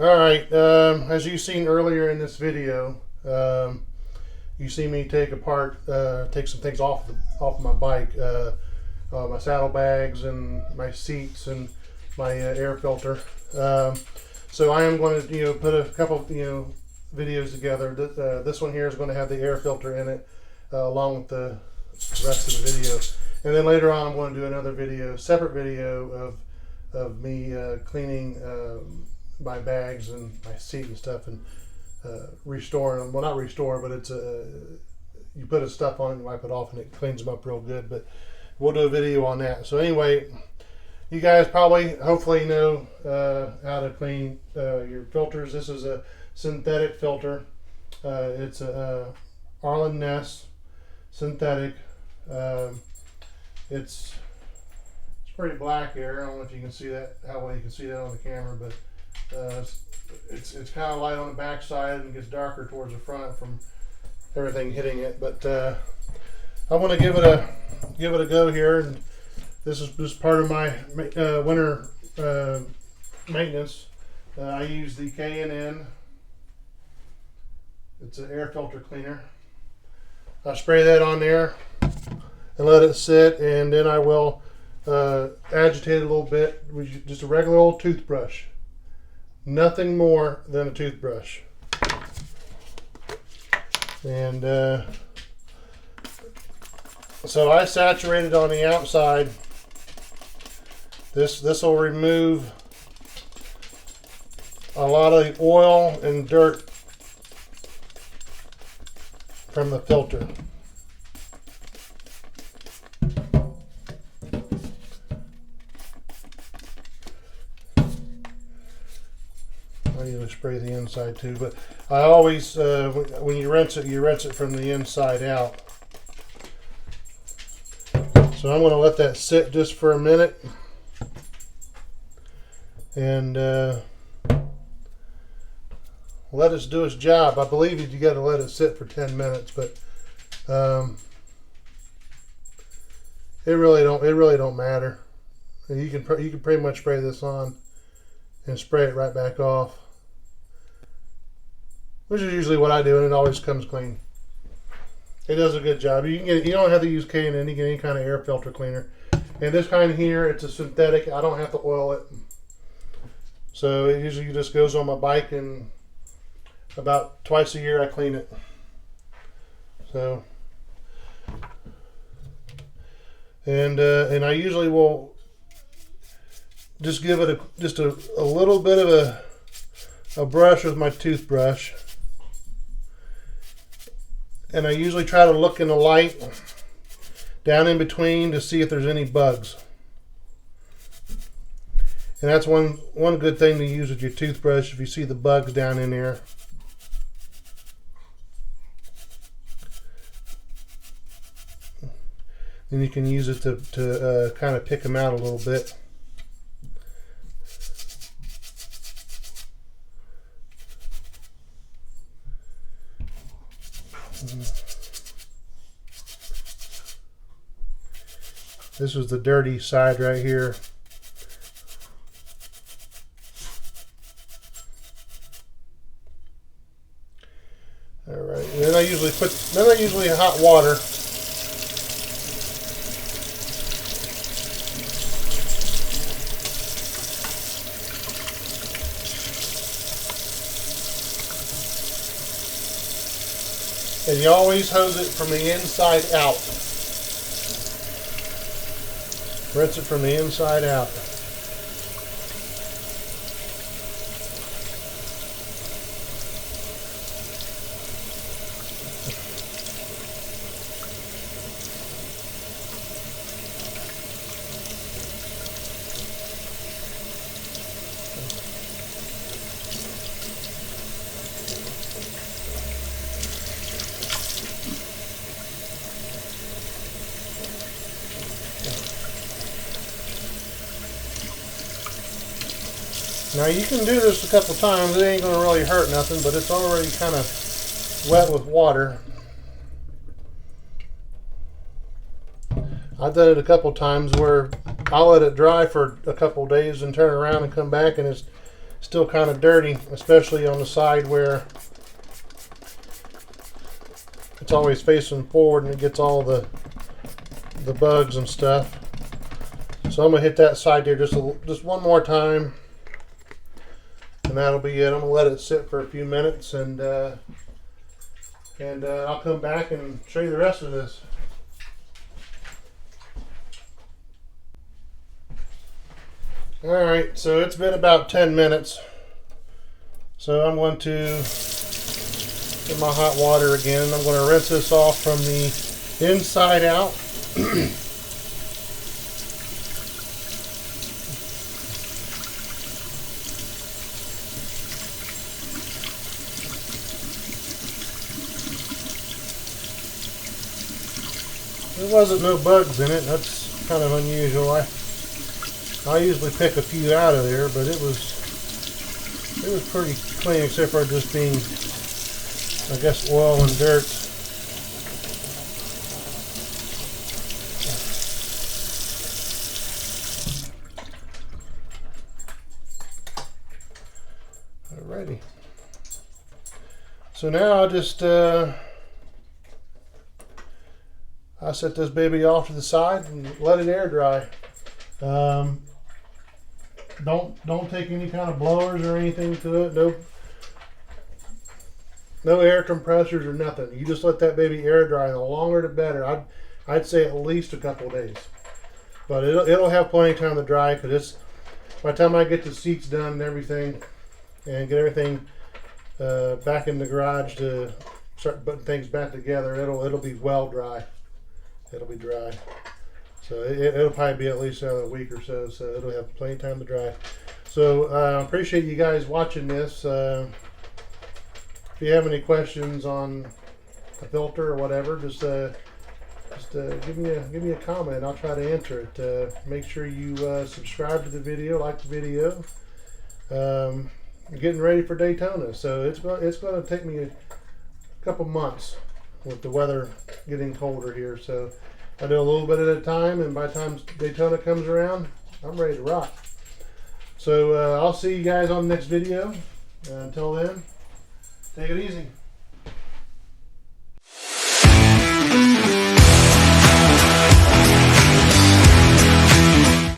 Alright, as you've seen earlier in this video, you see me take some things off my bike, my saddlebags and my seats and my air filter. So I am going to put a couple videos together. This one here is going to have the air filter in it, along with the rest of the video. And then later on, I'm going to do another video, separate video of me cleaning my bags and my seat and stuff, and restoring them. Well, not restore, but it's you put a stuff on it and wipe it off, and it cleans them up real good. But we'll do a video on that. So anyway, you guys hopefully know how to clean your filters. This is a synthetic filter. It's a Arlen Ness synthetic. It's pretty black here. I don't know if you can see that, how well you can see that on the camera, but it's kind of light on the back side and gets darker towards the front from everything hitting it. But I want to give it a go here, and this is just part of my winter maintenance. I use the K&N. It's an air filter cleaner. I spray that on there and let it sit, and then I will agitate it a little bit with just a regular old toothbrush. Nothing more than a toothbrush. And so I saturated on the outside. This will remove a lot of the oil and dirt from the filter. I usually spray the inside too, but I always, when you rinse it from the inside out. So I'm going to let that sit just for a minute, and let it do its job. I believe you got to let it sit for 10 minutes, but it really don't matter. You can pretty much spray this on and spray it right back off, which is usually what I do, and it always comes clean. It does a good job. You don't have to use K&N. You can get any kind of air filter cleaner. And this kind here, it's a synthetic. I don't have to oil it. So it usually just goes on my bike, and about twice a year I clean it. So, and I usually will just give it a little bit of a brush with my toothbrush. And I usually try to look in the light down in between to see if there's any bugs. And that's one good thing to use with your toothbrush, if you see the bugs down in there. Then you can use it to kind of pick them out a little bit. This is the dirty side right here. All right, and then I usually hot water. And you always hose it from the inside out. Rinse it from the inside out. Now you can do this a couple times. It ain't going to really hurt nothing, but it's already kind of wet with water. I've done it a couple times where I'll let it dry for a couple days and turn around and come back, and it's still kind of dirty, especially on the side where it's always facing forward and it gets all the bugs and stuff. So I'm gonna hit that side there just one more time, and that'll be it. I'm gonna let it sit for a few minutes, and I'll come back and show you the rest of this. Alright, so it's been about 10 minutes. So I'm going to get my hot water again. I'm going to rinse this off from the inside out. There wasn't no bugs in it. That's kind of unusual. I usually pick a few out of there, but it was pretty clean, except for just being, I guess, oil and dirt. Alrighty. So now I'll just I set this baby off to the side and let it air dry. Don't take any kind of blowers or anything to it. No air compressors or nothing. You just let that baby air dry. The longer the better. I'd say at least a couple of days. But it'll have plenty of time to dry, because by the time I get the seats done and everything, and get everything back in the garage to start putting things back together, it'll be well dry. It'll be dry. So it'll probably be at least another week or so, so it'll have plenty of time to dry. So I appreciate you guys watching this. If you have any questions on the filter or whatever, just give me a comment. I'll try to answer it. Make sure you subscribe to the video, like the video. I'm getting ready for Daytona, so it's going to take me a couple months with the weather getting colder here. So I do a little bit at a time, and by the time Daytona comes around, I'm ready to rock. So I'll see you guys on the next video. Until then, take it easy.